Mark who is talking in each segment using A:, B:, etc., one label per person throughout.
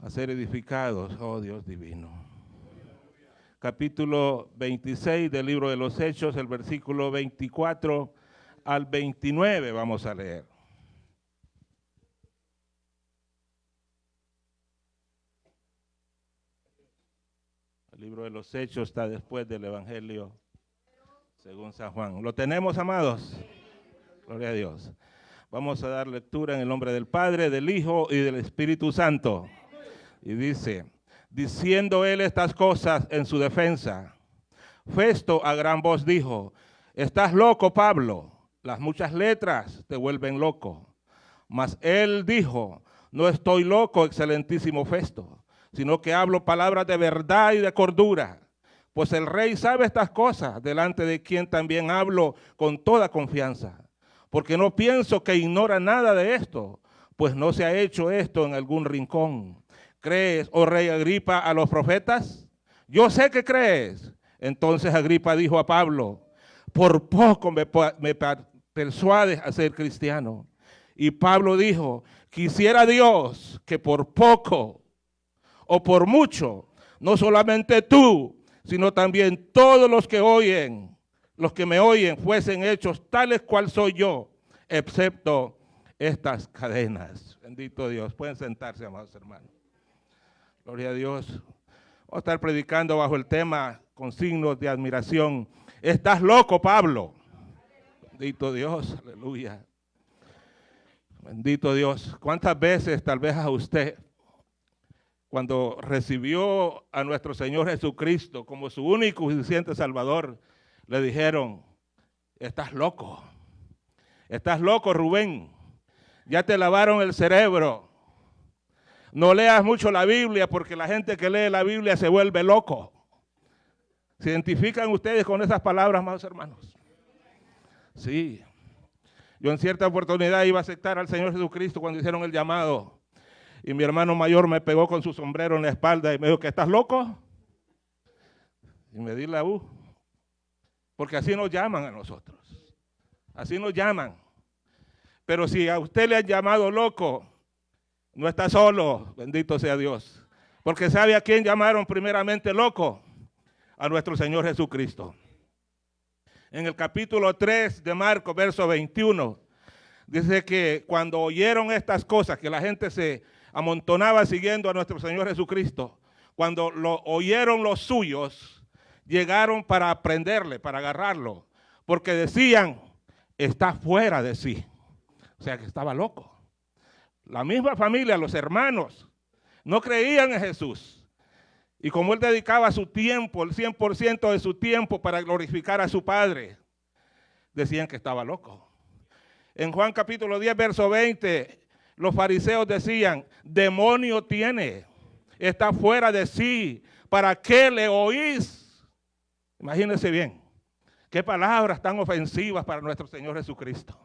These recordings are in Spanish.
A: a ser edificados, oh Dios divino. Capítulo 26 del libro de los Hechos, el versículo 24 al 29 vamos a leer. El libro de los Hechos está después del Evangelio según San Juan. ¿Lo tenemos, amados? Gloria a Dios. Vamos a dar lectura en el nombre del Padre, del Hijo y del Espíritu Santo. Y dice, diciendo él estas cosas en su defensa, Festo a gran voz dijo, estás loco, Pablo, las muchas letras te vuelven loco. Mas él dijo, no estoy loco, excelentísimo Festo, sino que hablo palabras de verdad y de cordura. Pues el rey sabe estas cosas, delante de quien también hablo con toda confianza. Porque no pienso que ignora nada de esto, pues no se ha hecho esto en algún rincón. ¿Crees, oh rey Agripa, a los profetas? Yo sé que crees. Entonces Agripa dijo a Pablo, por poco me persuades a ser cristiano. Y Pablo dijo, quisiera Dios que por poco o por mucho, no solamente tú, sino también todos los que me oyen, fuesen hechos tales cual soy yo, excepto estas cadenas. Bendito Dios. Pueden sentarse, amados hermanos. Gloria a Dios. Vamos a estar predicando bajo el tema con signos de admiración. Estás loco, Pablo. Bendito Dios. Aleluya. Bendito Dios. ¿Cuántas veces tal vez a usted, cuando recibió a nuestro Señor Jesucristo como su único y suficiente Salvador, le dijeron, estás loco. Estás loco, Rubén. Ya te lavaron el cerebro. No leas mucho la Biblia porque la gente que lee la Biblia se vuelve loco. ¿Se identifican ustedes con esas palabras, amados hermanos? Sí. Yo en cierta oportunidad iba a aceptar al Señor Jesucristo cuando hicieron el llamado. Y mi hermano mayor me pegó con su sombrero en la espalda y me dijo, ¿que estás loco? Y me di la porque así nos llaman a nosotros. Así nos llaman. Pero si a usted le han llamado loco, no está solo, bendito sea Dios. Porque ¿sabe a quién llamaron primeramente loco? A nuestro Señor Jesucristo. En el capítulo 3 de Marcos, verso 21, dice que cuando oyeron estas cosas, que la gente se amontonaba siguiendo a nuestro Señor Jesucristo, cuando lo oyeron los suyos, llegaron para prenderle, para agarrarlo, porque decían, está fuera de sí. O sea que estaba loco. La misma familia, los hermanos, no creían en Jesús. Y como él dedicaba su tiempo, el 100% de su tiempo para glorificar a su Padre, decían que estaba loco. En Juan capítulo 10, verso 20, los fariseos decían, demonio tiene, está fuera de sí, ¿para qué le oís? Imagínense bien, qué palabras tan ofensivas para nuestro Señor Jesucristo.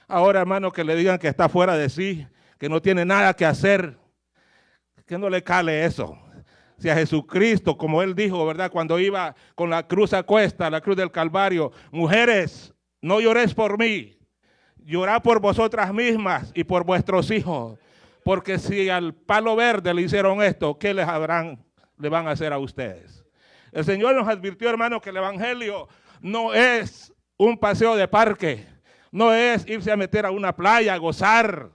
A: Ahora, hermano, que le digan que está fuera de sí, que no tiene nada que hacer, que no le cale eso. Si a Jesucristo, como él dijo, ¿verdad? Cuando iba con la cruz a cuesta, la cruz del Calvario, mujeres, no lloréis por mí, llorad por vosotras mismas y por vuestros hijos, porque si al palo verde le hicieron esto, ¿qué le van a hacer a ustedes? El Señor nos advirtió, hermano, que el evangelio no es un paseo de parque, no es irse a meter a una playa, a gozar,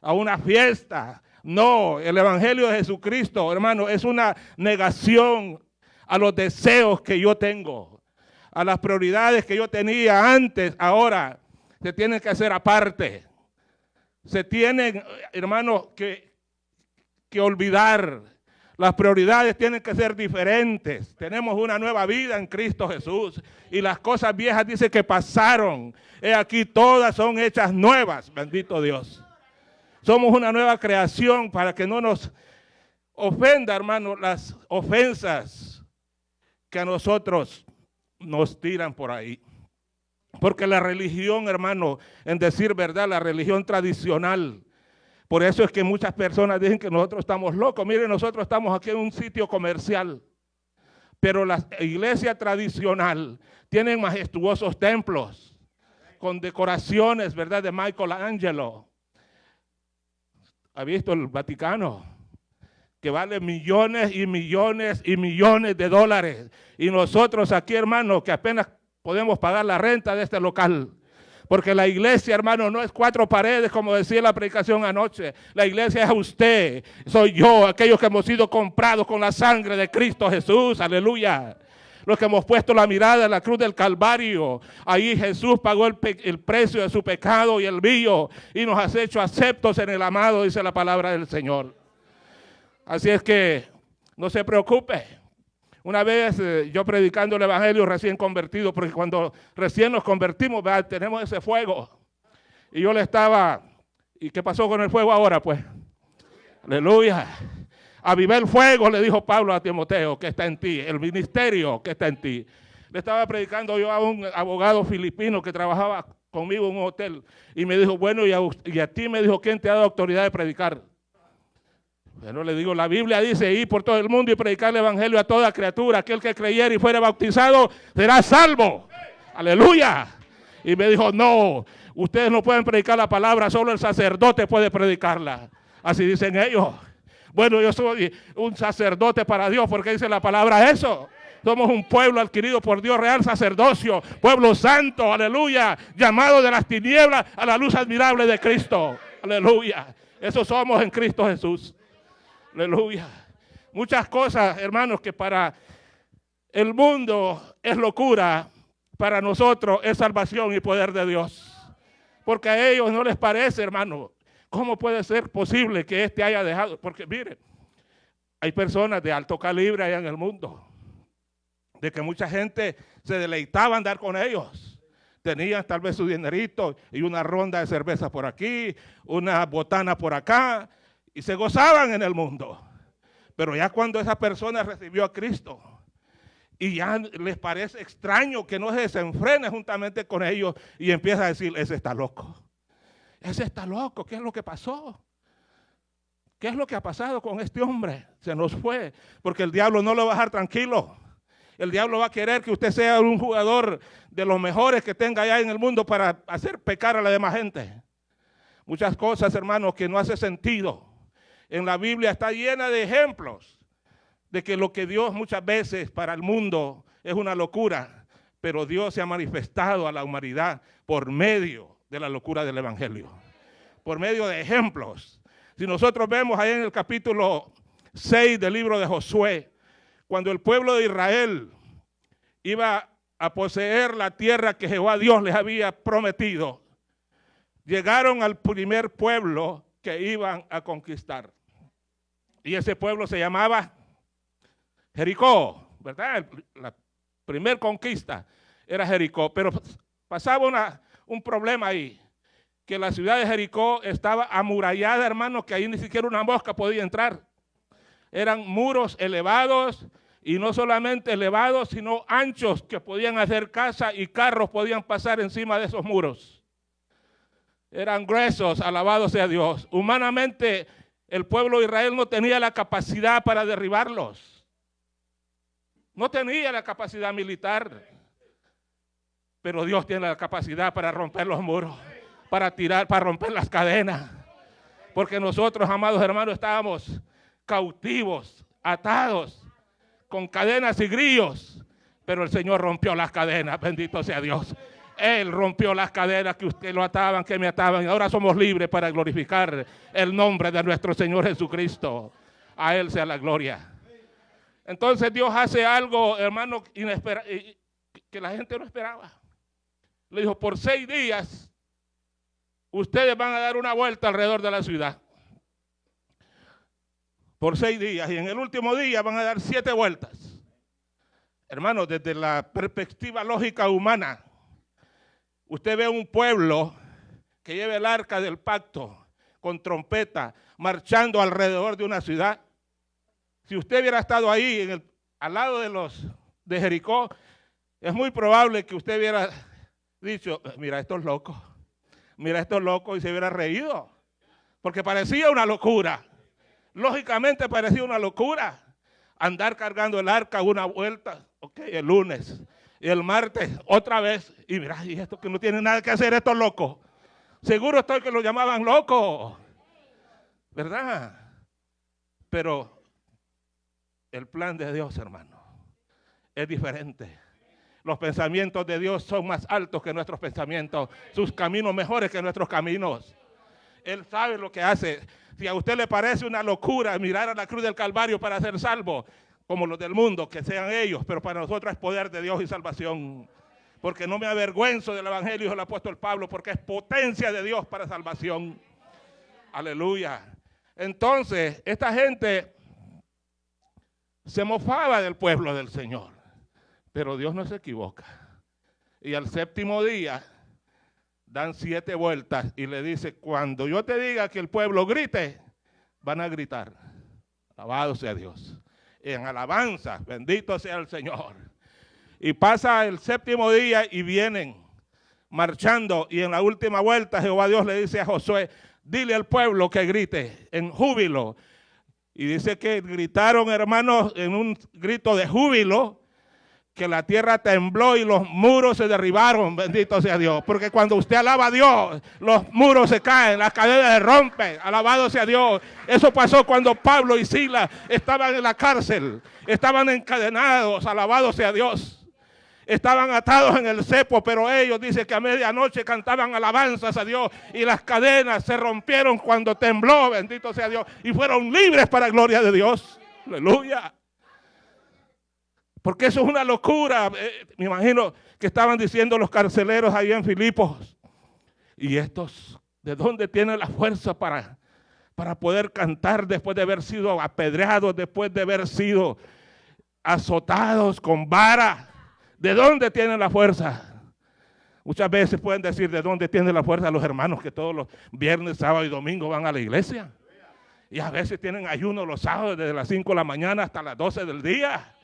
A: a una fiesta. No, el evangelio de Jesucristo, hermano, es una negación a los deseos que yo tengo, a las prioridades que yo tenía antes, ahora se tienen que hacer aparte. Se tienen, hermano, que olvidar. Las prioridades tienen que ser diferentes. Tenemos una nueva vida en Cristo Jesús. Y las cosas viejas dice que pasaron. He aquí todas son hechas nuevas. Bendito Dios. Somos una nueva creación para que no nos ofenda, hermano, las ofensas que a nosotros nos tiran por ahí. Porque la religión, hermano, en decir verdad, la religión tradicional, por eso es que muchas personas dicen que nosotros estamos locos. Miren, nosotros estamos aquí en un sitio comercial, pero la iglesia tradicional tiene majestuosos templos con decoraciones, ¿verdad?, de Michelangelo. ¿Ha visto el Vaticano? que vale millones y millones y millones de dólares. Y nosotros aquí, hermano, que apenas podemos pagar la renta de este local. Porque la iglesia, hermano, no es 4 paredes, como decía la predicación anoche. La iglesia es usted, soy yo, aquellos que hemos sido comprados con la sangre de Cristo Jesús. Aleluya. Los que hemos puesto la mirada en la cruz del Calvario. Ahí Jesús pagó el precio de su pecado y el mío. Y nos has hecho aceptos en el amado, dice la palabra del Señor. Así es que no se preocupe. Una vez yo predicando el evangelio recién convertido, porque cuando recién nos convertimos, ¿verdad?, tenemos ese fuego. Y yo le estaba, ¿y qué pasó con el fuego ahora? Pues, aleluya. Avivé el fuego, le dijo Pablo a Timoteo, que está en ti, el ministerio que está en ti. Le estaba predicando yo a un abogado filipino que trabajaba conmigo en un hotel. Y me dijo, bueno, y a ti, me dijo, ¿quién te ha dado autoridad de predicar? Bueno, le digo, la Biblia dice, ir por todo el mundo y predicar el evangelio a toda criatura. Aquel que creyere y fuere bautizado será salvo. Aleluya. Y me dijo, no, ustedes no pueden predicar la palabra, solo el sacerdote puede predicarla. Así dicen ellos. Bueno, yo soy un sacerdote para Dios, porque dice la palabra eso. Somos un pueblo adquirido por Dios, real sacerdocio, pueblo santo, aleluya, llamado de las tinieblas a la luz admirable de Cristo. Aleluya. Eso somos en Cristo Jesús. Aleluya. Muchas cosas, hermanos, que para el mundo es locura, para nosotros es salvación y poder de Dios. Porque a ellos no les parece, hermano, ¿cómo puede ser posible que este haya dejado? Porque mire, hay personas de alto calibre allá en el mundo, de que mucha gente se deleitaba andar con ellos. Tenían tal vez su dinerito y una ronda de cerveza por aquí, una botana por acá, y se gozaban en el mundo. Pero ya cuando esa persona recibió a Cristo y ya les parece extraño que no se desenfrene juntamente con ellos y empieza a decir, ese está loco. Ese está loco, ¿qué es lo que pasó? ¿Qué es lo que ha pasado con este hombre? Se nos fue, porque el diablo no lo va a dejar tranquilo. El diablo va a querer que usted sea un jugador de los mejores que tenga allá en el mundo para hacer pecar a la demás gente. Muchas cosas, hermanos, que no hace sentido. En la Biblia está llena de ejemplos de que lo que Dios muchas veces para el mundo es una locura, pero Dios se ha manifestado a la humanidad por medio de la locura del evangelio, por medio de ejemplos. Si nosotros vemos ahí en el capítulo 6 del libro de Josué, cuando el pueblo de Israel iba a poseer la tierra que Jehová Dios les había prometido, llegaron al primer pueblo que iban a conquistar. Y ese pueblo se llamaba Jericó, ¿verdad? La primer conquista era Jericó, pero pasaba un problema ahí, que la ciudad de Jericó estaba amurallada, hermano, que ahí ni siquiera una mosca podía entrar. Eran muros elevados, y no solamente elevados, sino anchos, que podían hacer casa y carros podían pasar encima de esos muros. Eran gruesos, alabado sea Dios. Humanamente, el pueblo de Israel no tenía la capacidad para derribarlos. No tenía la capacidad militar. Pero Dios tiene la capacidad para romper los muros, para romper las cadenas. Porque nosotros, amados hermanos, estábamos cautivos, atados, con cadenas y grillos. Pero el Señor rompió las cadenas, bendito sea Dios. Él rompió las cadenas que usted lo ataban, que me ataban. Y ahora somos libres para glorificar el nombre de nuestro Señor Jesucristo. A Él sea la gloria. Entonces Dios hace algo, hermano, que la gente no esperaba. Le dijo, por 6 días, ustedes van a dar una vuelta alrededor de la ciudad. Por 6 días. Y en el último día van a dar 7 vueltas. Hermano, desde la perspectiva lógica humana, usted ve un pueblo que lleva el arca del pacto con trompeta marchando alrededor de una ciudad. Si usted hubiera estado ahí al lado de Jericó, es muy probable que usted hubiera dicho, mira estos locos, y se hubiera reído, porque parecía una locura. Lógicamente parecía una locura andar cargando el arca una vuelta, el lunes, y el martes otra vez, y mira, y esto que no tiene nada que hacer estos locos. Seguro estoy que lo llamaban loco, ¿verdad? Pero el plan de Dios, hermano, es diferente. Los pensamientos de Dios son más altos que nuestros pensamientos, sus caminos mejores que nuestros caminos. Él sabe lo que hace. Si a usted le parece una locura mirar a la cruz del Calvario para ser salvo, como los del mundo, que sean ellos, pero para nosotros es poder de Dios y salvación. Porque no me avergüenzo del evangelio del apóstol Pablo, porque es potencia de Dios para salvación. Aleluya. Entonces, esta gente se mofaba del pueblo del Señor, pero Dios no se equivoca. Y al séptimo día dan 7 vueltas y le dice, cuando yo te diga que el pueblo grite, van a gritar. Alabado sea Dios. En alabanza, bendito sea el Señor. Y pasa el séptimo día y vienen marchando, y en la última vuelta Jehová Dios le dice a Josué, dile al pueblo que grite en júbilo. Y dice que gritaron, hermanos, en un grito de júbilo, que la tierra tembló y los muros se derribaron, bendito sea Dios. Porque cuando usted alaba a Dios, los muros se caen, las cadenas se rompen, alabado sea Dios. Eso pasó cuando Pablo y Silas estaban en la cárcel, estaban encadenados, alabado sea Dios. Estaban atados en el cepo, pero ellos dicen que a medianoche cantaban alabanzas a Dios y las cadenas se rompieron cuando tembló, bendito sea Dios, y fueron libres para gloria de Dios. Aleluya. Porque eso es una locura. Me imagino que estaban diciendo los carceleros ahí en Filipos. ¿Y estos de dónde tienen la fuerza para poder cantar después de haber sido apedreados, después de haber sido azotados con vara? ¿De dónde tienen la fuerza? Muchas veces pueden decir de dónde tienen la fuerza los hermanos que todos los viernes, sábado y domingo van a la iglesia. Y a veces tienen ayuno los sábados desde las 5 de la mañana hasta las 12 del día.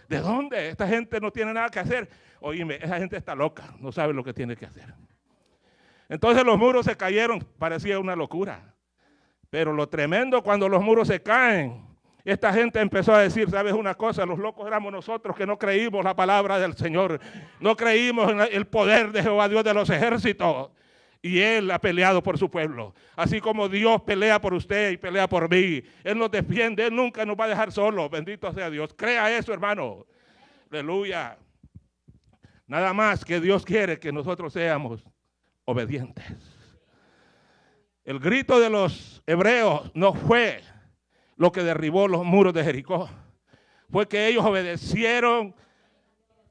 A: ¿De dónde? Esta gente no tiene nada que hacer. Oíme, esa gente está loca, no sabe lo que tiene que hacer. Entonces los muros se cayeron, parecía una locura. Pero lo tremendo cuando los muros se caen, esta gente empezó a decir, ¿sabes una cosa? Los locos éramos nosotros que no creímos la palabra del Señor. No creímos en el poder de Jehová Dios de los ejércitos. Y Él ha peleado por su pueblo. Así como Dios pelea por usted y pelea por mí. Él nos defiende, Él nunca nos va a dejar solos. Bendito sea Dios. Crea eso, hermano. Aleluya. Nada más que Dios quiere que nosotros seamos obedientes. El grito de los hebreos no fue lo que derribó los muros de Jericó. Fue que ellos obedecieron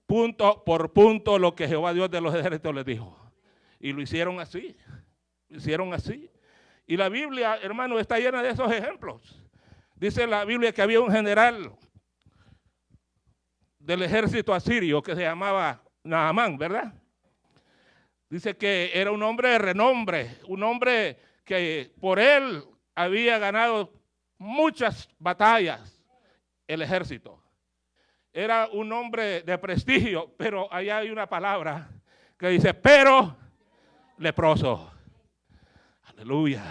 A: punto por punto lo que Jehová Dios de los ejércitos les dijo. Y lo hicieron así. Lo hicieron así. Y la Biblia, hermano, está llena de esos ejemplos. Dice la Biblia que había un general del ejército asirio que se llamaba Naamán, ¿verdad? Dice que era un hombre de renombre, un hombre que por él había ganado muchas batallas el ejército. Era un hombre de prestigio, pero allá hay una palabra que dice, pero leproso. Aleluya.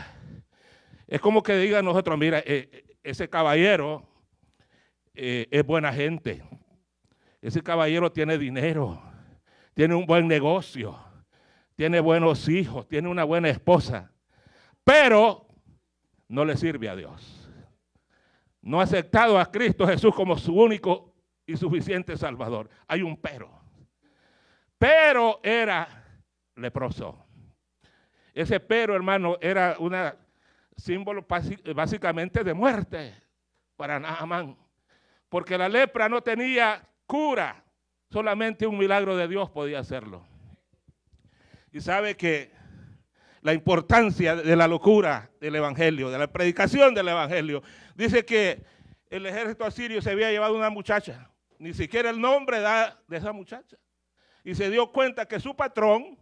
A: Es como que digan nosotros, mira, ese caballero es buena gente. Ese caballero tiene dinero, tiene un buen negocio, tiene buenos hijos, tiene una buena esposa, pero no le sirve a Dios. No ha aceptado a Cristo Jesús como su único y suficiente Salvador. Hay un pero. Pero era leproso. Ese pero, hermano, era un símbolo básicamente de muerte para Naamán. Porque la lepra no tenía cura. Solamente un milagro de Dios podía hacerlo. Y sabe que la importancia de la locura del evangelio, de la predicación del evangelio. Dice que el ejército asirio se había llevado una muchacha, ni siquiera el nombre de esa muchacha. Y se dio cuenta que su patrón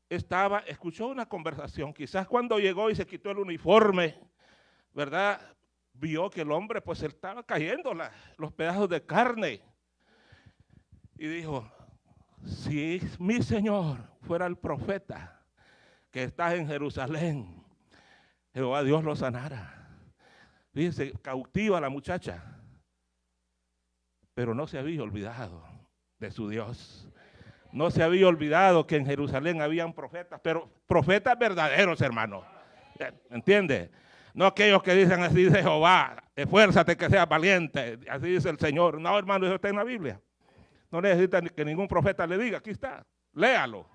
A: escuchó una conversación. Quizás cuando llegó y se quitó el uniforme, ¿verdad? Vio que el hombre pues estaba cayendo los pedazos de carne. Y dijo, si mi Señor fuera el profeta que está en Jerusalén, Jehová Dios lo sanara. Fíjense, cautiva a la muchacha, pero no se había olvidado de su Dios. No se había olvidado que en Jerusalén habían profetas, pero profetas verdaderos, hermano. ¿Entiende? No aquellos que dicen así dice Jehová, esfuérzate que seas valiente, así dice el Señor. No, hermano, eso está en la Biblia. No necesita que ningún profeta le diga, aquí está, léalo.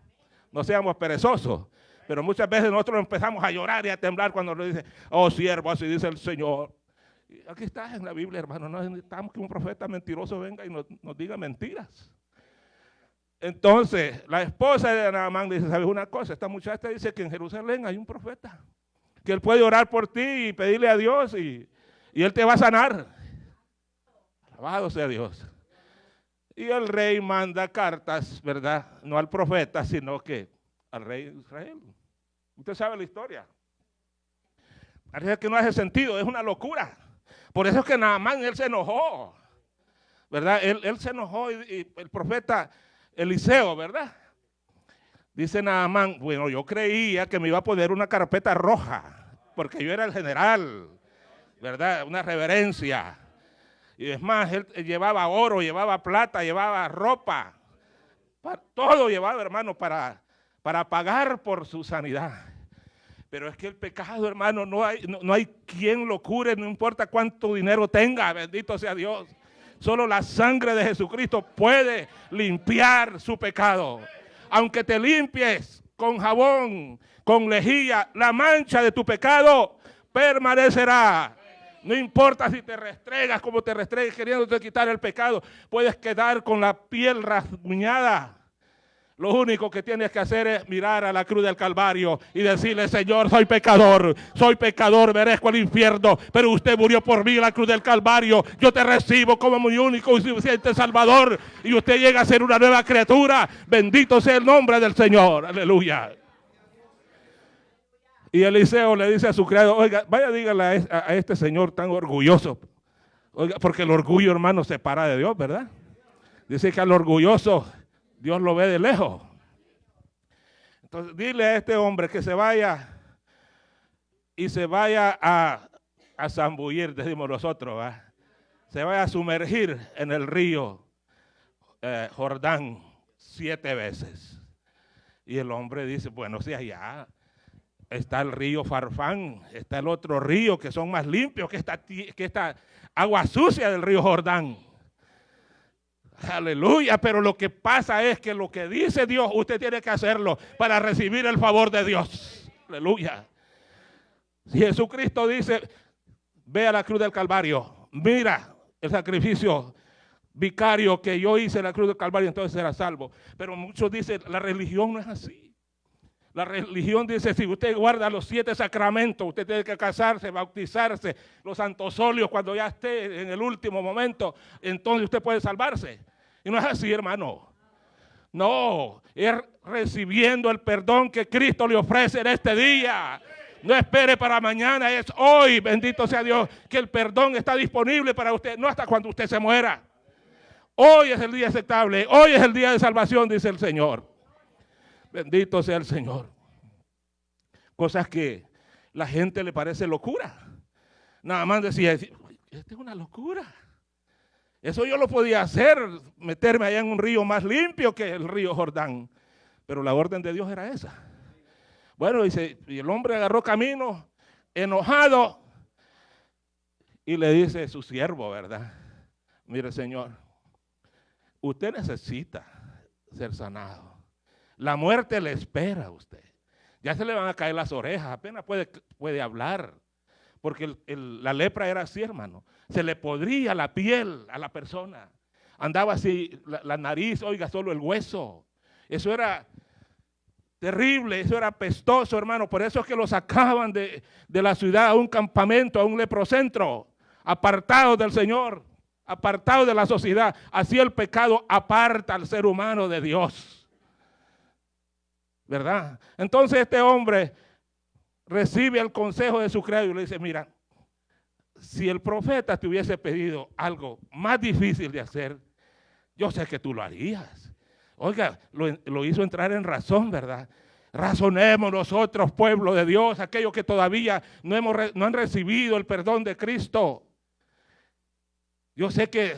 A: No seamos perezosos. Pero muchas veces nosotros empezamos a llorar y a temblar cuando nos dice, oh siervo, así dice el Señor. Y aquí está en la Biblia, hermano, no necesitamos que un profeta mentiroso venga y nos diga mentiras. Entonces, la esposa de Naamán dice, ¿sabes una cosa? Esta muchacha dice que en Jerusalén hay un profeta, que él puede orar por ti y pedirle a Dios y él te va a sanar. Alabado sea Dios. Y el rey manda cartas, ¿verdad? No al profeta, sino que al rey de Israel. Usted sabe la historia. Parece que no hace sentido, es una locura. Por eso es que Naamán, él se enojó, ¿verdad? Él se enojó y el profeta Eliseo, ¿verdad? Dice Naamán, bueno, yo creía que me iba a poner una carpeta roja, porque yo era el general, ¿verdad? Una reverencia. Y es más, él llevaba oro, llevaba plata, llevaba ropa, todo llevaba, hermano, para pagar por su sanidad. Pero es que el pecado, hermano, no hay quien lo cure, no importa cuánto dinero tenga, bendito sea Dios. Solo la sangre de Jesucristo puede limpiar su pecado. Aunque te limpies con jabón, con lejía, la mancha de tu pecado permanecerá. No importa si te restregas como te restregues queriéndote quitar el pecado, puedes quedar con la piel rasguñada. Lo único que tienes que hacer es mirar a la cruz del Calvario y decirle, Señor, soy pecador, merezco el infierno, pero usted murió por mí en la cruz del Calvario. Yo te recibo como mi único y suficiente Salvador y usted llega a ser una nueva criatura. Bendito sea el nombre del Señor. Aleluya. Y Eliseo le dice a su criado, oiga, vaya dígale a este señor tan orgulloso. Oiga, porque el orgullo, hermano, separa de Dios, ¿verdad? Dice que al orgulloso Dios lo ve de lejos. Entonces dile a este hombre que se vaya y se vaya a zambullir, decimos nosotros, ¿verdad? Se vaya a sumergir en el río Jordán 7 veces. Y el hombre dice, bueno, si allá está el río Farfán, está el otro río que son más limpios que esta agua sucia del río Jordán. Aleluya, pero lo que pasa es que lo que dice Dios, usted tiene que hacerlo para recibir el favor de Dios. Aleluya. Si Jesucristo dice, ve a la cruz del Calvario, mira el sacrificio vicario que yo hice en la cruz del Calvario, entonces será salvo. Pero muchos dicen, la religión no es así. La religión dice, si usted guarda los 7 sacramentos, usted tiene que casarse, bautizarse, los santos óleos cuando ya esté en el último momento, entonces usted puede salvarse. Y no es así, hermano. No, es recibiendo el perdón que Cristo le ofrece en este día. No espere para mañana, es hoy, bendito sea Dios, que el perdón está disponible para usted, no hasta cuando usted se muera. Hoy es el día aceptable, hoy es el día de salvación, dice el Señor. Bendito sea el Señor. Cosas que la gente le parece locura. Nada más decía, esta es una locura. Eso yo lo podía hacer, meterme allá en un río más limpio que el río Jordán. Pero la orden de Dios era esa. Bueno, dice, y el hombre agarró camino, enojado, y le dice a su siervo, ¿verdad? Mire, Señor, usted necesita ser sanado. La muerte le espera a usted. Ya se le van a caer las orejas, apenas puede hablar. Porque la lepra era así, hermano. Se le podría la piel a la persona. Andaba así, la nariz, oiga, solo el hueso. Eso era terrible, eso era pestoso, hermano. Por eso es que lo sacaban de la ciudad a un campamento, a un leprocentro, apartado del Señor, apartado de la sociedad. Así el pecado aparta al ser humano de Dios. ¿Verdad? Entonces este hombre recibe el consejo de su criado y le dice, mira, si el profeta te hubiese pedido algo más difícil de hacer, yo sé que tú lo harías. Oiga, lo hizo entrar en razón, ¿verdad? Razonemos nosotros, pueblo de Dios, aquellos que todavía no han recibido el perdón de Cristo. Yo sé que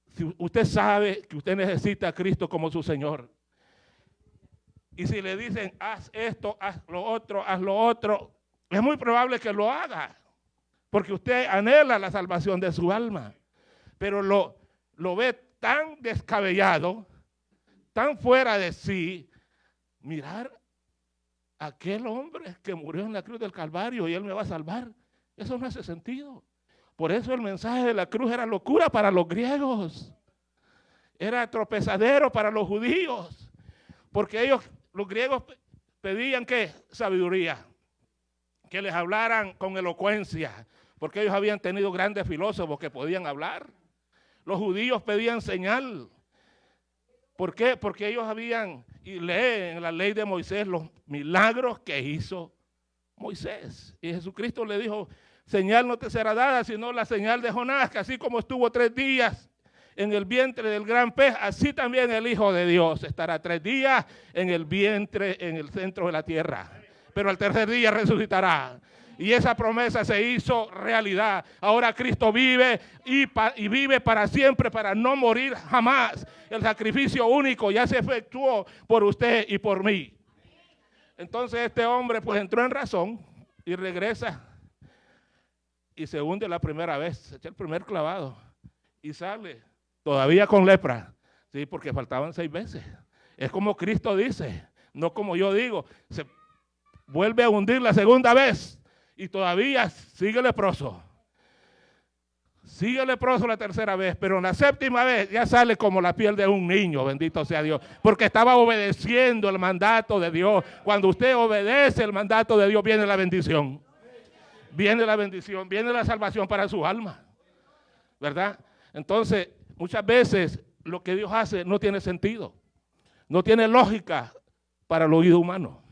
A: si usted sabe que usted necesita a Cristo como su Señor. Y si le dicen, haz esto, haz lo otro, es muy probable que lo haga, porque usted anhela la salvación de su alma, pero lo ve tan descabellado, tan fuera de sí, mirar a aquel hombre que murió en la cruz del Calvario y él me va a salvar. Eso no hace sentido. Por eso el mensaje de la cruz era locura para los griegos, era tropezadero para los judíos, porque ellos, los griegos, pedían que sabiduría, que les hablaran con elocuencia, porque ellos habían tenido grandes filósofos que podían hablar. Los judíos pedían señal. ¿Por qué? Porque ellos habían, y leen en la ley de Moisés los milagros que hizo Moisés. Y Jesucristo le dijo, señal no te será dada, sino la señal de Jonás, que así como estuvo 3 días en el vientre del gran pez, así también el Hijo de Dios estará 3 días en el vientre, en el centro de la tierra. Pero al tercer día resucitará. Y esa promesa se hizo realidad. Ahora Cristo vive y vive para siempre, para no morir jamás. El sacrificio único ya se efectuó por usted y por mí. Entonces este hombre pues entró en razón y regresa y se hunde la primera vez, se echa el primer clavado y sale todavía con lepra. Sí, porque faltaban 6 veces. Es como Cristo dice, no como yo digo. Se vuelve a hundir la segunda vez y todavía sigue leproso. Sigue leproso la tercera vez, pero en la séptima vez ya sale como la piel de un niño, bendito sea Dios, porque estaba obedeciendo el mandato de Dios. Cuando usted obedece el mandato de Dios, viene la bendición. Viene la bendición, viene la salvación para su alma, ¿verdad? Entonces, muchas veces lo que Dios hace no tiene sentido, no tiene lógica para el oído humano.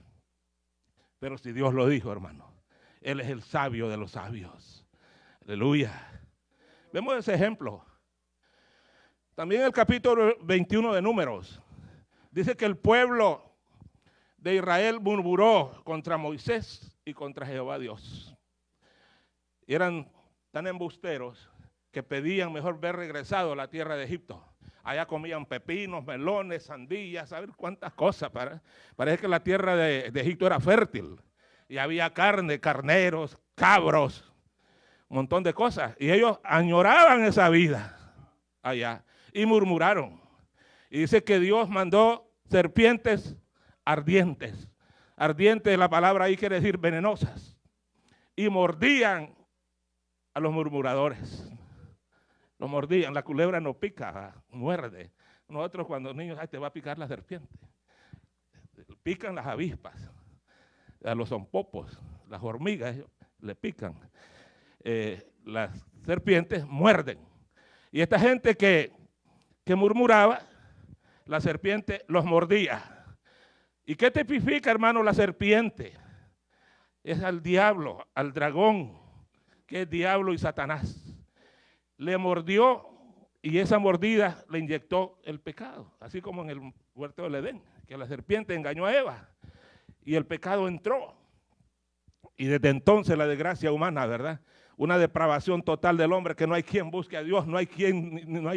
A: Pero si Dios lo dijo, hermano, Él es el sabio de los sabios. Aleluya. Vemos ese ejemplo. También el capítulo 21 de Números dice que el pueblo de Israel murmuró contra Moisés y contra Jehová Dios. Y eran tan embusteros que pedían mejor ver regresado a la tierra de Egipto. Allá comían pepinos, melones, sandías, saber cuántas cosas. Parece que la tierra de Egipto era fértil. Y había carne, carneros, cabros, un montón de cosas. Y ellos añoraban esa vida allá y murmuraron. Y dice que Dios mandó serpientes ardientes. Ardientes, la palabra ahí quiere decir venenosas. Y mordían a los murmuradores. Los mordían. La culebra no pica, muerde. Nosotros cuando niños, ay, te va a picar la serpiente. Pican las avispas, a los zompopos, las hormigas, ellos le pican. Las serpientes muerden. Y esta gente que murmuraba, la serpiente los mordía. ¿Y qué tipifica, hermano, la serpiente? Es al diablo, al dragón, que es diablo y Satanás. Le mordió y esa mordida le inyectó el pecado, así como en el huerto del Edén, que la serpiente engañó a Eva y el pecado entró. Y desde entonces la desgracia humana, ¿verdad? Una depravación total del hombre, que no hay quien busque a Dios, no hay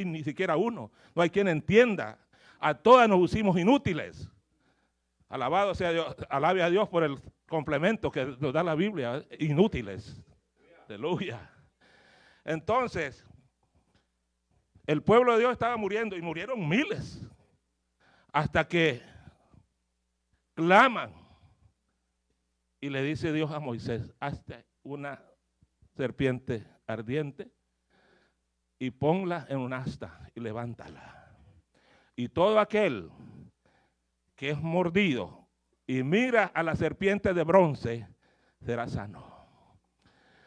A: ni siquiera uno, no hay quien entienda. A todas nos hicimos inútiles. Alabado sea Dios, alabe a Dios por el complemento que nos da la Biblia, inútiles. Aleluya. Entonces, el pueblo de Dios estaba muriendo y murieron miles hasta que claman y le dice Dios a Moisés, hazte una serpiente ardiente y ponla en un asta y levántala. Y todo aquel que es mordido y mira a la serpiente de bronce será sano.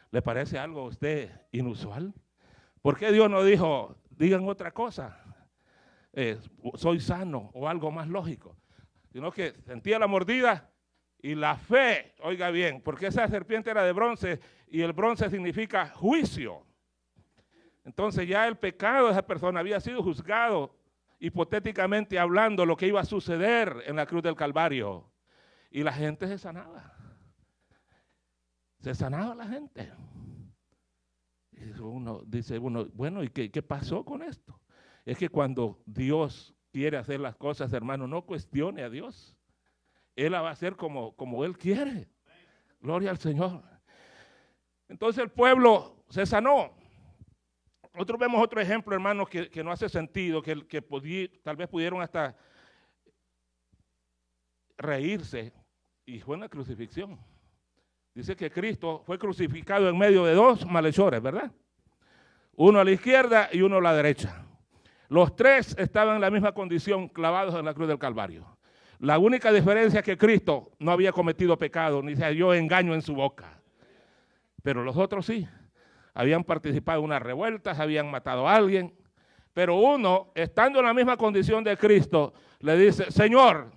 A: ¿Le parece algo a usted inusual? ¿Por qué Dios no dijo, digan otra cosa? Soy sano o algo más lógico. Sino que sentía la mordida y la fe, oiga bien, porque esa serpiente era de bronce y el bronce significa juicio. Entonces ya el pecado de esa persona había sido juzgado, hipotéticamente hablando, lo que iba a suceder en la cruz del Calvario. Y la gente se sanaba. Se sanaba la gente. Y uno dice, bueno, ¿y qué pasó con esto? Es que cuando Dios quiere hacer las cosas, hermano, no cuestione a Dios. Él la va a hacer como Él quiere. Gloria al Señor. Entonces el pueblo se sanó. Nosotros vemos otro ejemplo, hermanos, que no hace sentido, tal vez pudieron hasta reírse, y fue en la crucifixión. Dice que Cristo fue crucificado en medio de dos malhechores, ¿verdad? Uno a la izquierda y uno a la derecha. Los tres estaban en la misma condición, clavados en la cruz del Calvario. La única diferencia es que Cristo no había cometido pecado, ni se halló engaño en su boca. Pero los otros sí. Habían participado en unas revueltas, habían matado a alguien. Pero uno, estando en la misma condición de Cristo, le dice, Señor,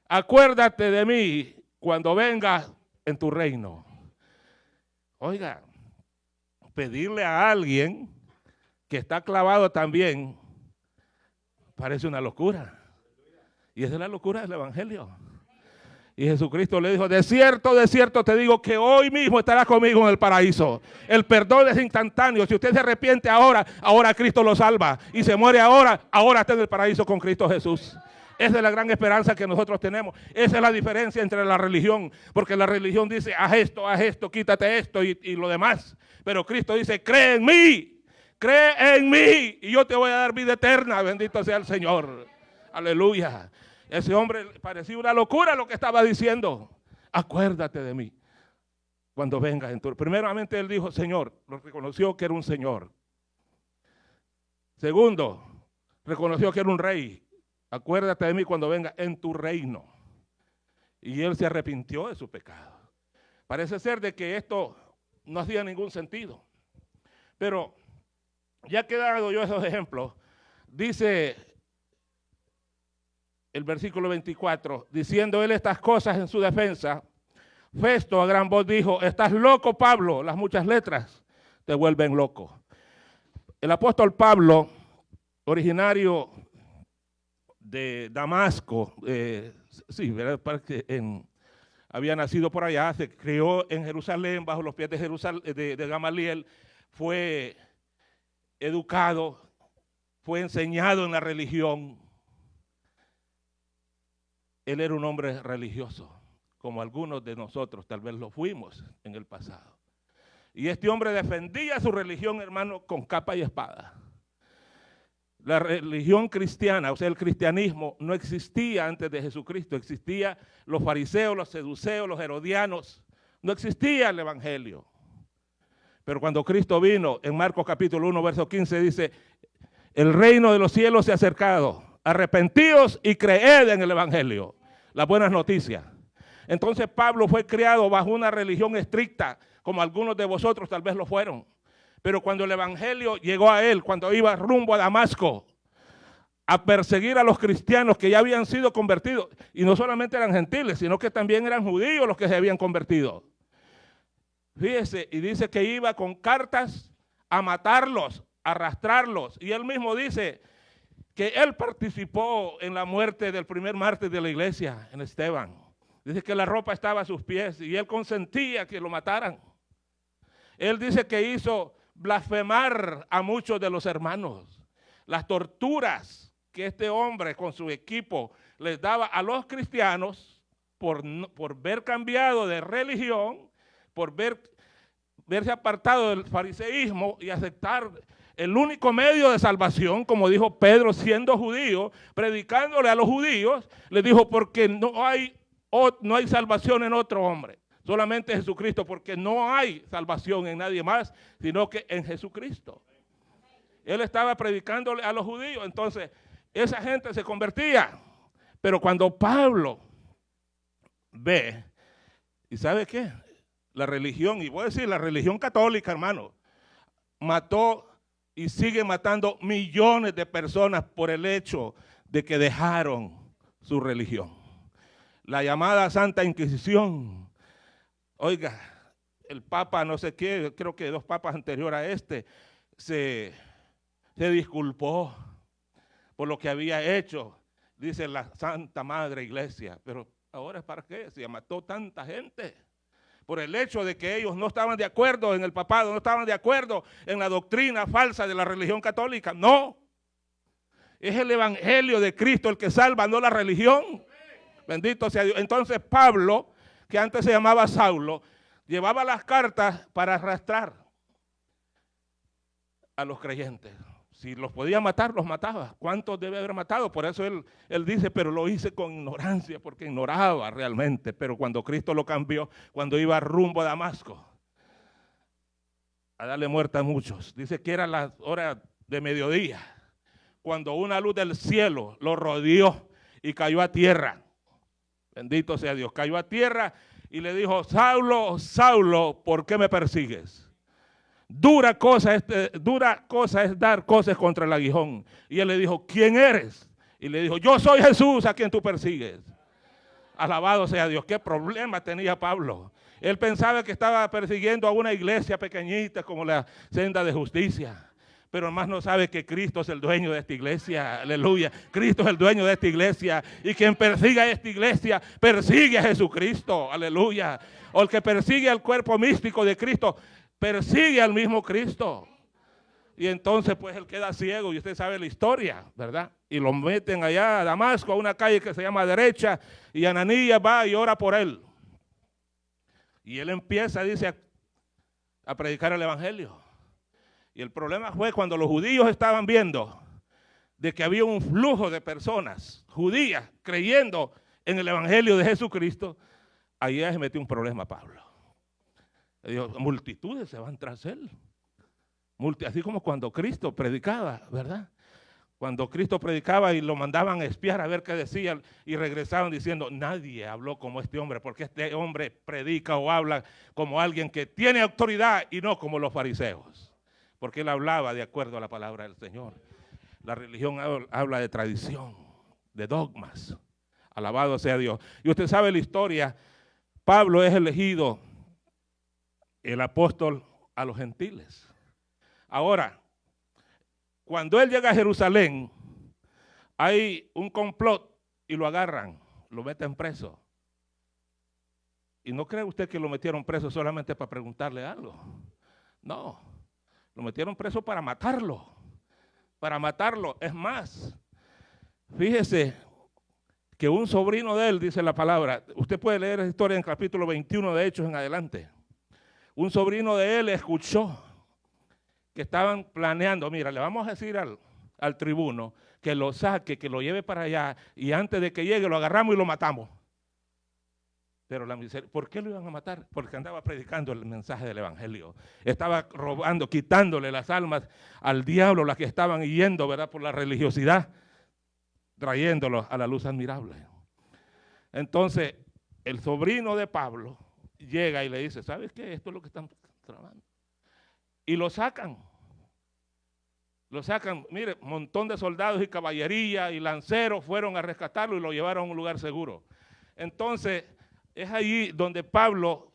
A: acuérdate de mí cuando vengas en tu reino. Oiga, pedirle a alguien que está clavado también parece una locura. Y esa es la locura del evangelio. Y Jesucristo le dijo, de cierto te digo que hoy mismo estarás conmigo en el paraíso. El perdón es instantáneo. Si usted se arrepiente ahora Cristo lo salva. Y se muere ahora está en el paraíso con Cristo Jesús. Esa es la gran esperanza que nosotros tenemos. Esa es la diferencia entre la religión. Porque la religión dice, haz esto, quítate esto y lo demás. Pero Cristo dice, cree en mí y yo te voy a dar vida eterna. Bendito sea el Señor. Aleluya. Ese hombre parecía una locura lo que estaba diciendo. Acuérdate de mí cuando vengas en tu... Primeramente él dijo, Señor, lo reconoció que era un Señor. Segundo, reconoció que era un rey. Acuérdate de mí cuando venga en tu reino. Y él se arrepintió de su pecado. Parece ser de que esto no hacía ningún sentido. Pero ya que he dado yo esos ejemplos, dice el versículo 24, diciendo él estas cosas en su defensa, Festo a gran voz dijo, estás loco, Pablo, las muchas letras te vuelven loco. El apóstol Pablo, originario de Damasco, había nacido por allá, se crió en Jerusalén, bajo los pies de Gamaliel, fue educado, fue enseñado en la religión. Él era un hombre religioso, como algunos de nosotros tal vez lo fuimos en el pasado. Y este hombre defendía su religión, hermano, con capa y espada. La religión cristiana, o sea, el cristianismo no existía antes de Jesucristo. Existía los fariseos, los seduceos, los herodianos. No existía el evangelio. Pero cuando Cristo vino, en Marcos capítulo 1, verso 15, dice, el reino de los cielos se ha acercado. Arrepentíos y creed en el evangelio. Las buenas noticias. Entonces Pablo fue criado bajo una religión estricta, como algunos de vosotros tal vez lo fueron. Pero cuando el evangelio llegó a él, cuando iba rumbo a Damasco, a perseguir a los cristianos que ya habían sido convertidos, y no solamente eran gentiles, sino que también eran judíos los que se habían convertido. Fíjese, y dice que iba con cartas a matarlos, a arrastrarlos, y él mismo dice que él participó en la muerte del primer mártir de la iglesia, en Esteban. Dice que la ropa estaba a sus pies y él consentía que lo mataran. Él dice que hizo blasfemar a muchos de los hermanos. Las torturas que este hombre con su equipo les daba a los cristianos por ver cambiado de religión, por verse apartado del fariseísmo y aceptar el único medio de salvación, como dijo Pedro siendo judío, predicándole a los judíos, le dijo porque no hay salvación en otro hombre, solamente Jesucristo, porque no hay salvación en nadie más, sino que en Jesucristo. Él estaba predicándole a los judíos, entonces esa gente se convertía, pero cuando Pablo ve, ¿y sabe qué? La religión, y voy a decir la religión católica, hermano, mató y sigue matando millones de personas por el hecho de que dejaron su religión. La llamada Santa Inquisición. Oiga, el Papa no sé qué, creo que 2 papas anteriores a este, se disculpó por lo que había hecho, dice la Santa Madre Iglesia. Pero ahora ¿para qué? Se mató tanta gente. Por el hecho de que ellos no estaban de acuerdo en el papado, no estaban de acuerdo en la doctrina falsa de la religión católica. No, es el evangelio de Cristo el que salva, no la religión. Bendito sea Dios. Entonces Pablo, que antes se llamaba Saulo, llevaba las cartas para arrastrar a los creyentes. Si los podía matar, los mataba. ¿Cuántos debe haber matado? Por eso él dice, pero lo hice con ignorancia, porque ignoraba realmente. Pero cuando Cristo lo cambió, cuando iba rumbo a Damasco, a darle muerte a muchos, dice que era la hora de mediodía, cuando una luz del cielo lo rodeó y cayó a tierra. Bendito sea Dios. Cayó a tierra y le dijo, Saulo, Saulo, ¿por qué me persigues? Dura cosa es dar cosas contra el aguijón. Y él le dijo, ¿quién eres? Y le dijo, yo soy Jesús a quien tú persigues. Alabado sea Dios. ¿Qué problema tenía Pablo? Él pensaba que estaba persiguiendo a una iglesia pequeñita como la Senda de Justicia. Pero más no sabe que Cristo es el dueño de esta iglesia. Aleluya. Cristo es el dueño de esta iglesia. Y quien persiga a esta iglesia, persigue a Jesucristo. Aleluya. O el que persigue al cuerpo místico de Cristo, persigue al mismo Cristo. Y entonces pues él queda ciego y usted sabe la historia, ¿verdad? Y lo meten allá a Damasco, a una calle que se llama Derecha, y Ananías va y ora por él. Y él empieza, dice, a predicar el evangelio. Y el problema fue cuando los judíos estaban viendo de que había un flujo de personas judías creyendo en el evangelio de Jesucristo, ahí se metió un problema Pablo. Le dijo, multitudes se van tras él. Así como cuando Cristo predicaba, ¿verdad? Cuando Cristo predicaba y lo mandaban a espiar a ver qué decían y regresaban diciendo, nadie habló como este hombre, porque este hombre predica o habla como alguien que tiene autoridad y no como los fariseos. Porque él hablaba de acuerdo a la palabra del Señor. La religión habla de tradición, de dogmas. Alabado sea Dios. Y usted sabe la historia, Pablo es elegido el apóstol a los gentiles. Ahora, cuando él llega a Jerusalén, hay un complot y lo agarran, lo meten preso. Y no cree usted que lo metieron preso solamente para preguntarle algo. No, lo metieron preso para matarlo. Para matarlo. Es más, fíjese que un sobrino de él, dice la palabra, usted puede leer esa historia en el capítulo 21 de Hechos en adelante. Un sobrino de él escuchó que estaban planeando, mira, le vamos a decir al tribuno que lo saque, que lo lleve para allá, y antes de que llegue lo agarramos y lo matamos. Pero la miseria, ¿por qué lo iban a matar? Porque andaba predicando el mensaje del evangelio. Estaba robando, quitándole las almas al diablo, las que estaban yendo, ¿verdad? Por la religiosidad, trayéndolos a la luz admirable. Entonces, el sobrino de Pablo llega y le dice, ¿sabes qué? Esto es lo que están tramando. Y lo sacan. Lo sacan, mire, un montón de soldados y caballería y lanceros fueron a rescatarlo y lo llevaron a un lugar seguro. Entonces, es allí donde Pablo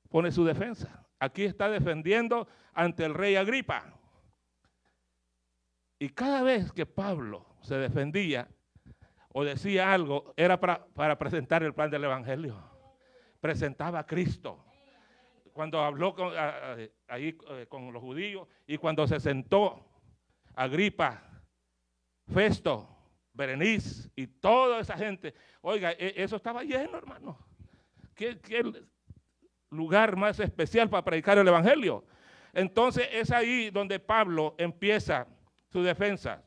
A: pone su defensa. Aquí está defendiendo ante el rey Agripa. Y cada vez que Pablo se defendía o decía algo, era para presentar el plan del evangelio. Presentaba a Cristo. Cuando habló con los judíos y cuando se sentó Agripa, Festo, Berenice y toda esa gente, oiga, eso estaba lleno, hermano. ¿Qué lugar más especial para predicar el evangelio? Entonces es ahí donde Pablo empieza su defensa,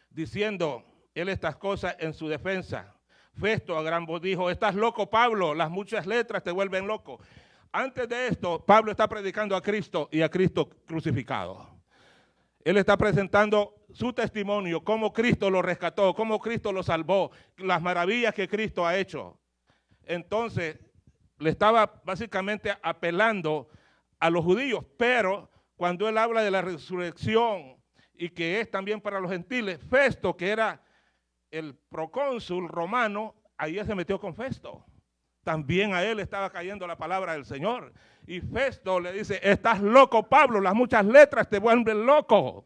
A: diciendo él estas cosas en su defensa. Festo a gran voz dijo, estás loco Pablo, las muchas letras te vuelven loco. Antes de esto, Pablo está predicando a Cristo y a Cristo crucificado. Él está presentando su testimonio, cómo Cristo lo rescató, cómo Cristo lo salvó, las maravillas que Cristo ha hecho. Entonces, le estaba básicamente apelando a los judíos, pero cuando él habla de la resurrección y que es también para los gentiles, Festo, que era el procónsul romano, ahí se metió con Festo. También a él estaba cayendo la palabra del Señor. Y Festo le dice, estás loco Pablo, las muchas letras te vuelven loco.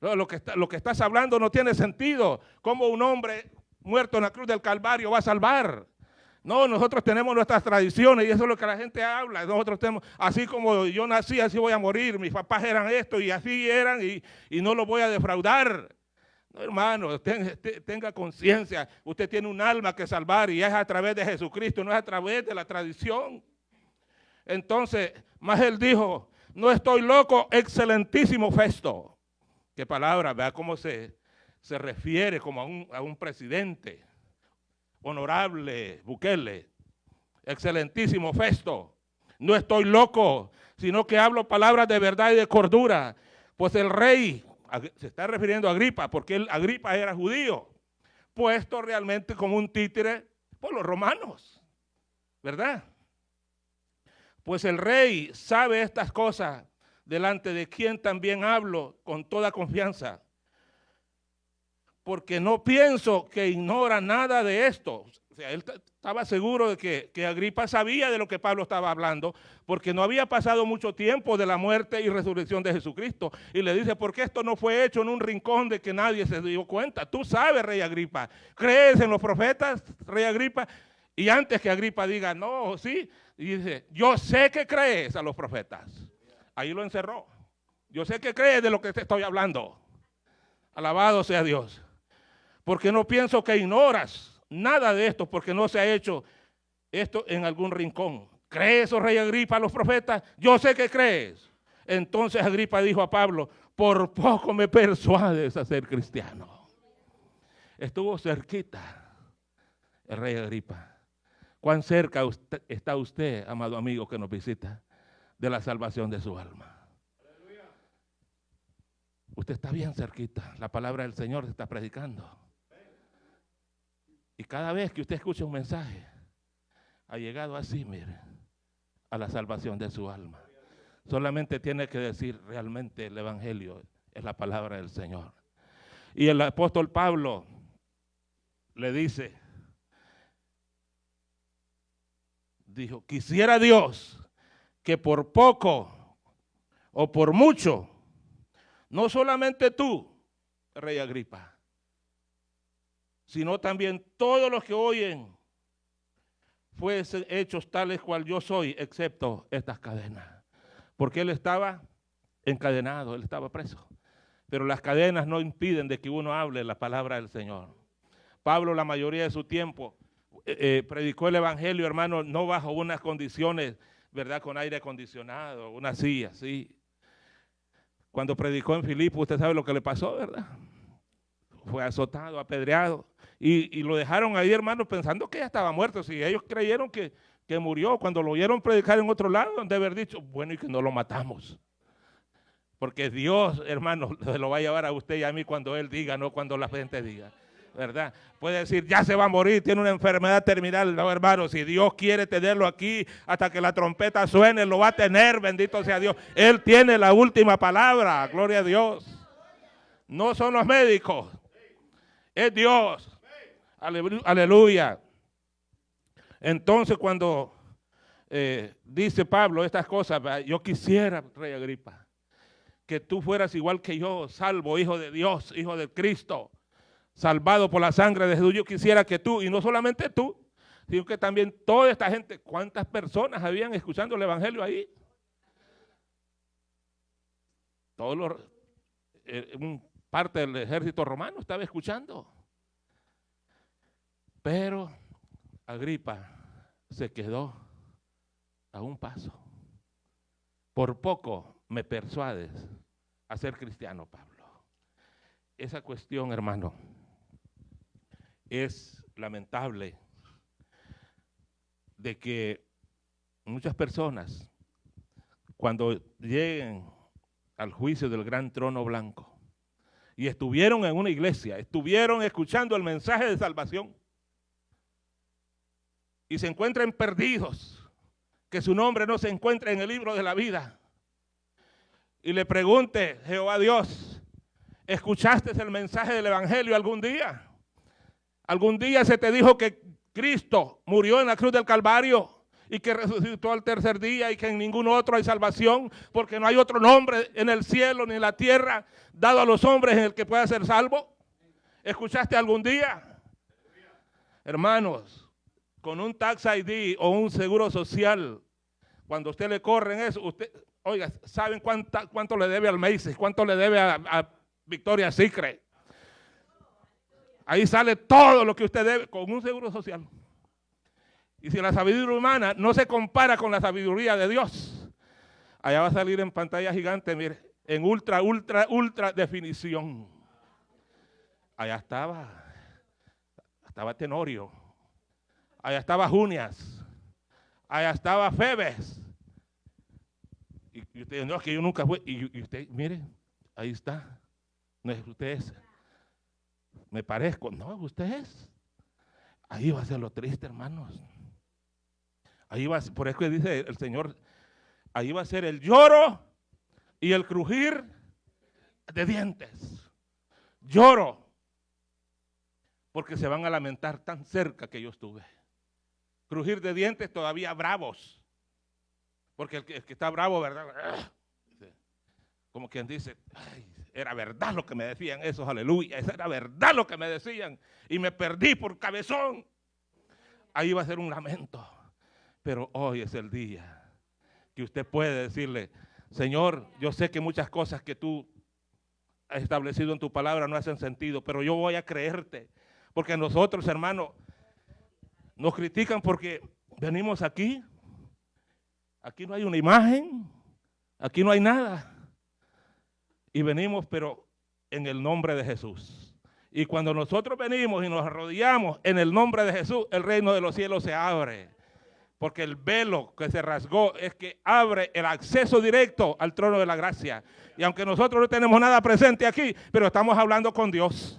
A: Lo que estás hablando no tiene sentido. ¿Cómo un hombre muerto en la cruz del Calvario va a salvar? No, nosotros tenemos nuestras tradiciones y eso es lo que la gente habla. Nosotros tenemos, así como yo nací, así voy a morir. Mis papás eran esto y así eran y no los voy a defraudar. No, hermano, tenga conciencia. Usted tiene un alma que salvar y es a través de Jesucristo, no es a través de la tradición. Entonces, más él dijo, no estoy loco, excelentísimo Festo. Qué palabra, vea cómo se refiere como a un presidente. Honorable Bukele, excelentísimo Festo. No estoy loco, sino que hablo palabras de verdad y de cordura. Pues el rey, se está refiriendo a Agripa, porque Agripa era judío, puesto realmente como un títere por los romanos, ¿verdad? Pues el rey sabe estas cosas, delante de quien también hablo con toda confianza, porque no pienso que ignora nada de esto. O sea, él estaba seguro de que Agripa sabía de lo que Pablo estaba hablando, porque no había pasado mucho tiempo de la muerte y resurrección de Jesucristo. Y le dice, ¿por qué esto no fue hecho en un rincón de que nadie se dio cuenta? Tú sabes, rey Agripa, ¿crees en los profetas, rey Agripa? Y antes que Agripa diga, no, sí, y dice, yo sé que crees a los profetas. Ahí lo encerró. Yo sé que crees de lo que te estoy hablando. Alabado sea Dios. Porque no pienso que ignoras nada de esto, porque no se ha hecho esto en algún rincón. ¿Crees, oh rey Agripa, a los profetas? Yo sé que crees. Entonces Agripa dijo a Pablo, por poco me persuades a ser cristiano. Estuvo cerquita el rey Agripa. ¿Cuán cerca está usted, amado amigo que nos visita, de la salvación de su alma? Usted está bien cerquita. La palabra del Señor se está predicando. Y cada vez que usted escucha un mensaje, ha llegado así, mire, a la salvación de su alma. Solamente tiene que decir realmente el evangelio es la palabra del Señor. Y el apóstol Pablo le dijo, quisiera Dios que por poco o por mucho, no solamente tú, rey Agripa, sino también todos los que oyen, fuesen hechos tales cual yo soy, excepto estas cadenas. Porque él estaba encadenado, él estaba preso. Pero las cadenas no impiden de que uno hable la palabra del Señor. Pablo la mayoría de su tiempo predicó el evangelio, hermano, no bajo unas condiciones, ¿verdad? Con aire acondicionado, una silla, así. Cuando predicó en Filipos, usted sabe lo que le pasó, ¿verdad? Fue azotado, apedreado. Y lo dejaron ahí, hermano, pensando que ya estaba muerto. Si ellos creyeron que murió, cuando lo oyeron predicar en otro lado, han de haber dicho, bueno, y que no lo matamos. Porque Dios, hermano, se lo va a llevar a usted y a mí cuando Él diga, no cuando la gente diga, ¿verdad? Puede decir, ya se va a morir, tiene una enfermedad terminal. No, hermano, si Dios quiere tenerlo aquí hasta que la trompeta suene, lo va a tener, bendito sea Dios. Él tiene la última palabra, gloria a Dios. No son los médicos, es Dios. Aleluya. Entonces cuando dice Pablo estas cosas, yo quisiera, rey Agripa, que tú fueras igual que yo, salvo, hijo de Dios, hijo de Cristo, salvado por la sangre de Jesús. Yo quisiera que tú, y no solamente tú, sino que también toda esta gente, ¿cuántas personas habían escuchando el evangelio ahí? Parte del ejército romano estaba escuchando. Pero Agripa se quedó a un paso. Por poco me persuades a ser cristiano, Pablo. Esa cuestión, hermano, es lamentable de que muchas personas, cuando lleguen al juicio del gran trono blanco y estuvieron en una iglesia, estuvieron escuchando el mensaje de salvación, y se encuentren perdidos, que su nombre no se encuentre en el libro de la vida, y le pregunte Jehová Dios, ¿escuchaste el mensaje del evangelio algún día? ¿Algún día se te dijo que Cristo murió en la cruz del Calvario y que resucitó al tercer día y que en ningún otro hay salvación, porque no hay otro nombre en el cielo ni en la tierra dado a los hombres en el que pueda ser salvo? ¿Escuchaste algún día? Hermanos, con un tax ID o un seguro social, cuando usted le corren eso, usted, oiga, ¿saben cuánto le debe al Macy's? ¿Cuánto le debe a Victoria's Secret? Ahí sale todo lo que usted debe con un seguro social. Y si la sabiduría humana no se compara con la sabiduría de Dios, allá va a salir en pantalla gigante, mire, en ultra definición. Allá estaba Tenorio, allá estaba Junias, allá estaba Febes. Y usted, no, es que yo nunca fui. Y usted, mire, ahí está. No es usted es. Me parezco. No, usted es. Ahí va a ser lo triste, hermanos. Ahí va a ser, por eso dice el Señor, ahí va a ser el lloro y el crujir de dientes. Lloro. Porque se van a lamentar tan cerca que yo estuve. Crujir de dientes todavía bravos. Porque el que está bravo, ¿verdad? Como quien dice, ay, era verdad lo que me decían esos, aleluya. Esa era verdad lo que me decían. Y me perdí por cabezón. Ahí va a ser un lamento. Pero hoy es el día que usted puede decirle, Señor, yo sé que muchas cosas que tú has establecido en tu palabra no hacen sentido, pero yo voy a creerte. Porque nosotros, hermanos, nos critican porque venimos aquí. Aquí no hay una imagen, aquí no hay nada. Y venimos, pero en el nombre de Jesús. Y cuando nosotros venimos y nos arrodillamos en el nombre de Jesús, el reino de los cielos se abre. Porque el velo que se rasgó es que abre el acceso directo al trono de la gracia. Y aunque nosotros no tenemos nada presente aquí, pero estamos hablando con Dios.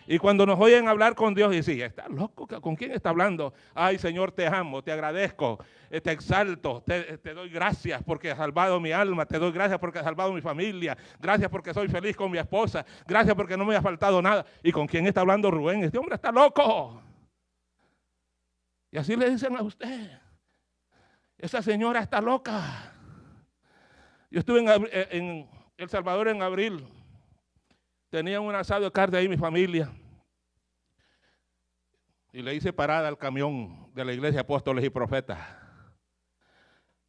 A: Y cuando nos oyen hablar con Dios, dicen, ¿está loco? ¿Con quién está hablando? Ay, Señor, te amo, te agradezco, te exalto, te doy gracias porque has salvado mi alma, te doy gracias porque has salvado mi familia, gracias porque soy feliz con mi esposa, gracias porque no me ha faltado nada. ¿Y con quién está hablando Rubén? Este hombre está loco. Y así le dicen a usted, esa señora está loca. Yo estuve en El Salvador en abril. Tenía un asado de carne ahí mi familia. Y le hice parada al camión de la iglesia Apóstoles y Profetas.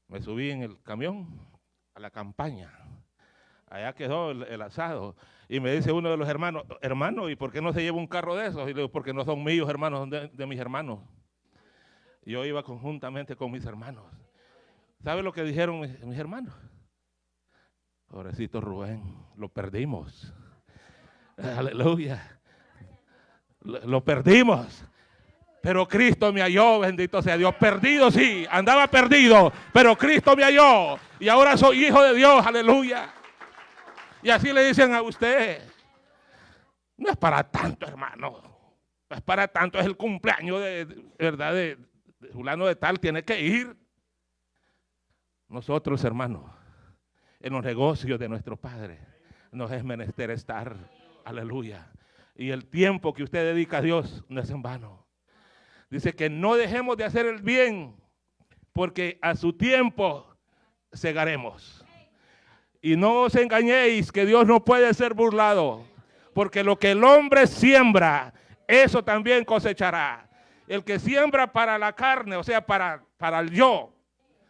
A: Me subí en el camión a la campaña. Allá quedó el asado. Y me dice uno de los hermanos, hermano, ¿y por qué no se lleva un carro de esos? Y le digo, porque no son míos, hermanos, son de mis hermanos. Y yo iba conjuntamente con mis hermanos. ¿Sabe lo que dijeron mis hermanos? Pobrecito Rubén, lo perdimos. Aleluya. Lo perdimos. Pero Cristo me halló, bendito sea Dios. Perdido, sí, andaba perdido, pero Cristo me halló. Y ahora soy hijo de Dios, aleluya. Y así le dicen a usted. No es para tanto, hermano. No es para tanto, es el cumpleaños ¿verdad? De fulano de tal, tiene que ir. Nosotros, hermanos, en los negocios de nuestro Padre, nos es menester estar. Aleluya. Y el tiempo que usted dedica a Dios no es en vano. Dice que no dejemos de hacer el bien, porque a su tiempo segaremos. Y no os engañéis que Dios no puede ser burlado, porque lo que el hombre siembra, eso también cosechará. El que siembra para la carne, o sea, para el yo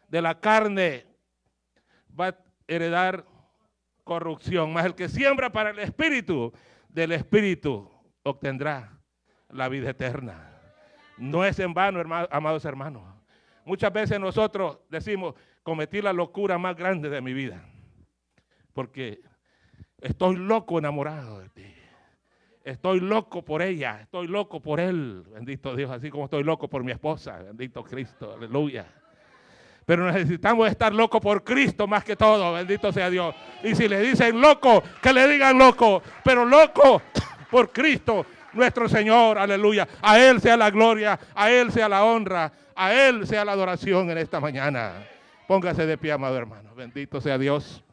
A: de la carne, va a heredar corrupción, mas el que siembra para el espíritu, del espíritu obtendrá la vida eterna. No es en vano, amados hermanos. Muchas veces nosotros decimos, cometí la locura más grande de mi vida, porque estoy loco enamorado de ti. Estoy loco por ella, estoy loco por él, bendito Dios, así como estoy loco por mi esposa, bendito Cristo, aleluya. Pero necesitamos estar locos por Cristo más que todo, bendito sea Dios. Y si le dicen loco, que le digan loco, pero loco por Cristo, nuestro Señor, aleluya. A Él sea la gloria, a Él sea la honra, a Él sea la adoración en esta mañana. Póngase de pie, amado hermano, bendito sea Dios.